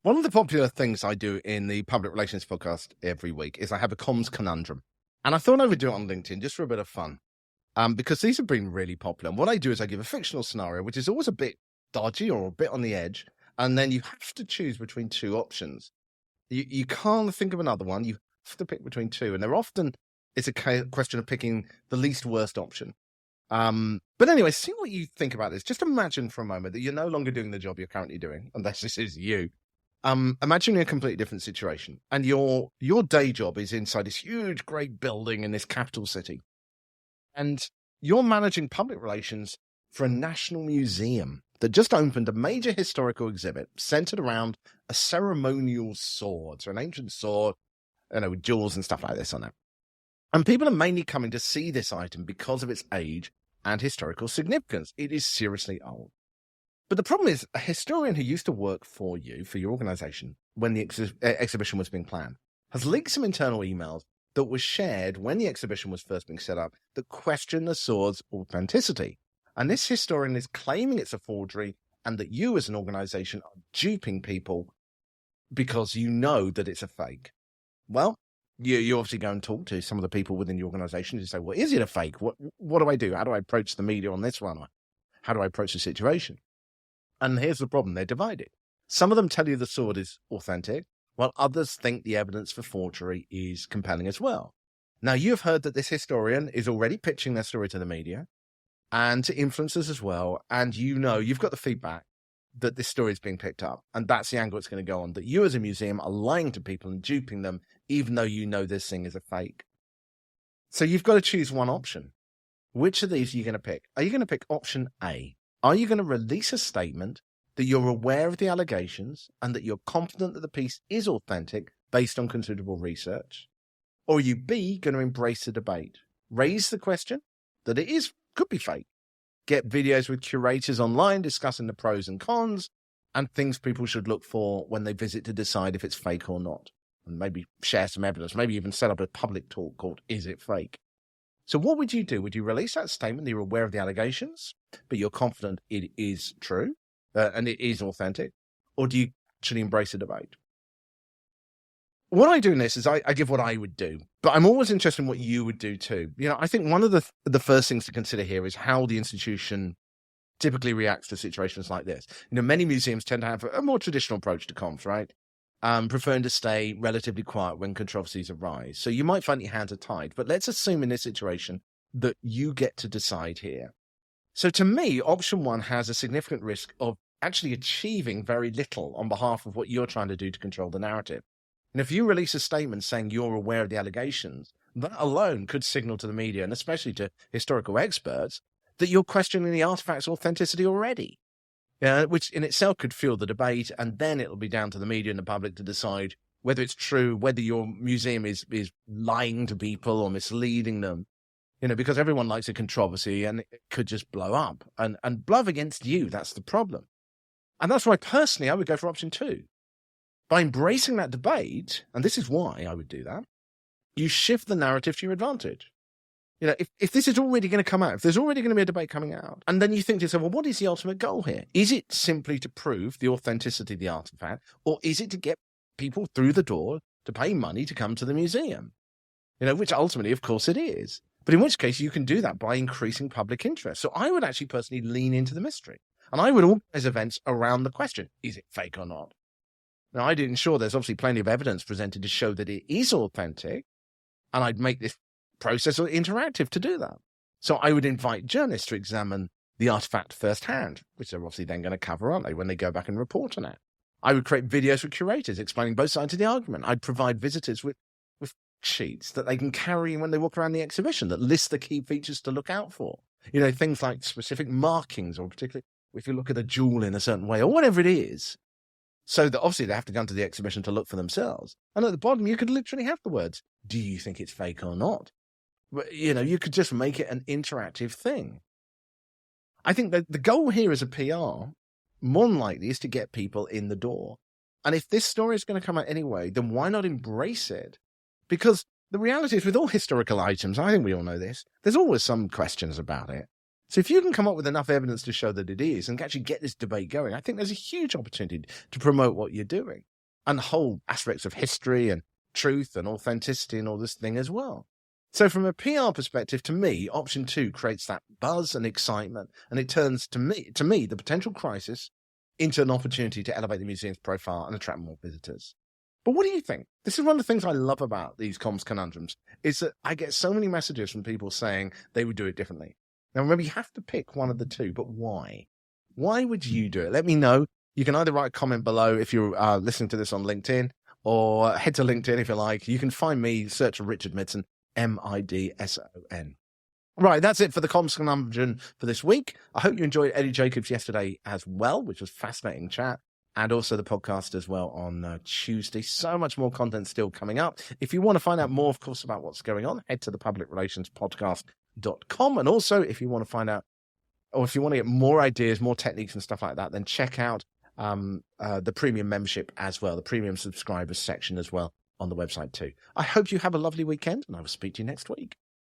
One of the popular things I do in the public relations podcast every week is I have a comms conundrum. And I thought I would do it on LinkedIn just for a bit of fun, because these have been really popular. And what I do is I give a fictional scenario, which is always a bit dodgy or a bit on the edge. And then you have to choose between two options. You can't think of another one. You have to pick between two. And they're often, it's a question of picking the least worst option. But anyway, see what you think about this. Just imagine for a moment that you're no longer doing the job you're currently doing, unless this is you. Imagine a completely different situation, and your day job is inside this huge, great building in this capital city, and you're managing public relations for a national museum that just opened a major historical exhibit centered around a ceremonial sword, so an ancient sword, with jewels and stuff like this on it. And people are mainly coming to see this item because of its age and historical significance. It is seriously old. But the problem is, a historian who used to work for you, for your organization, when the exhibition was being planned, has leaked some internal emails that were shared when the exhibition was first being set up that question the sword's authenticity. And this historian is claiming it's a forgery and that you as an organization are duping people because you know that it's a fake. Well, you obviously go and talk to some of the people within your organization and say, well, is it a fake? What do I do? How do I approach the media on this one? How do I approach the situation? And here's the problem. They're divided. Some of them tell you the sword is authentic, while others think the evidence for forgery is compelling as well. Now, you've heard that this historian is already pitching their story to the media and to influencers as well. And you've got the feedback that this story is being picked up. And that's the angle it's going to go on, that you as a museum are lying to people and duping them, even though you know this thing is a fake. So you've got to choose one option. Which of these are you going to pick? Are you going to pick option A? Are you going to release a statement that you're aware of the allegations and that you're confident that the piece is authentic based on considerable research? Or are you B, going to embrace the debate, raise the question that it could be fake, get videos with curators online discussing the pros and cons and things people should look for when they visit to decide if it's fake or not, and maybe share some evidence, maybe even set up a public talk called Is It Fake? So what would you do? Would you release that statement that you're aware of the allegations, but you're confident it is true and it is authentic? Or do you actually embrace the debate? What I do in this is I give what I would do, but I'm always interested in what you would do too. I think one of the first things to consider here is how the institution typically reacts to situations like this. Many museums tend to have a more traditional approach to comms, right? Preferring to stay relatively quiet when controversies arise. So you might find your hands are tied, but let's assume in this situation that you get to decide here. So to me, option one has a significant risk of actually achieving very little on behalf of what you're trying to do to control the narrative. And if you release a statement saying you're aware of the allegations, that alone could signal to the media, and especially to historical experts, that you're questioning the artifact's authenticity already. Which in itself could fuel the debate, and then it'll be down to the media and the public to decide whether it's true, whether your museum is lying to people or misleading them. Because everyone likes a controversy and it could just blow up and blow up against you. That's the problem. And that's why personally I would go for option two. By embracing that debate, and this is why I would do that, you shift the narrative to your advantage. If this is already going to come out, if there's already going to be a debate coming out, and then you think to yourself, well, what is the ultimate goal here? Is it simply to prove the authenticity of the artifact, or is it to get people through the door to pay money to come to the museum? Which ultimately, of course, it is. But in which case, you can do that by increasing public interest. So I would actually personally lean into the mystery. And I would organize events around the question, is it fake or not? Now, I'd ensure there's obviously plenty of evidence presented to show that it is authentic, and I'd make this process interactive to do that. So I would invite journalists to examine the artifact firsthand, which they're obviously then going to cover, aren't they, when they go back and report on it. I would create videos with curators explaining both sides of the argument. I'd provide visitors with sheets that they can carry when they walk around the exhibition that list the key features to look out for. Things like specific markings, or particularly if you look at a jewel in a certain way, or whatever it is. So that obviously they have to go to the exhibition to look for themselves. And at the bottom, you could literally have the words, do you think it's fake or not? You could just make it an interactive thing. I think that the goal here as a PR, more than likely, is to get people in the door. And if this story is going to come out anyway, then why not embrace it? Because the reality is, with all historical items, I think we all know this, there's always some questions about it. So if you can come up with enough evidence to show that it is and actually get this debate going, I think there's a huge opportunity to promote what you're doing. and whole aspects of history and truth and authenticity and all this thing as well. So from a PR perspective, to me, option 2 creates that buzz and excitement, and it turns to me the potential crisis into an opportunity to elevate the museum's profile and attract more visitors. But what do you think? This is one of the things I love about these comms conundrums, is that I get so many messages from people saying they would do it differently. Now, remember, you have to pick one of the two, but why? Why would you do it? Let me know. You can either write a comment below if you're listening to this on LinkedIn, or head to LinkedIn if you like. You can find me, search for Richard Midson, Midson. Right, that's it for the comms conundrum for this week. I hope you enjoyed Eddie Jacobs yesterday as well, which was fascinating chat, and also the podcast as well on Tuesday. So much more content still coming up. If you want to find out more, of course, about what's going on, head to the publicrelationspodcast.com. And also, if you want to find out, or if you want to get more ideas, more techniques and stuff like that, then check out the premium membership as well, the premium subscribers section as well on the website too. I hope you have a lovely weekend, and I will speak to you next week.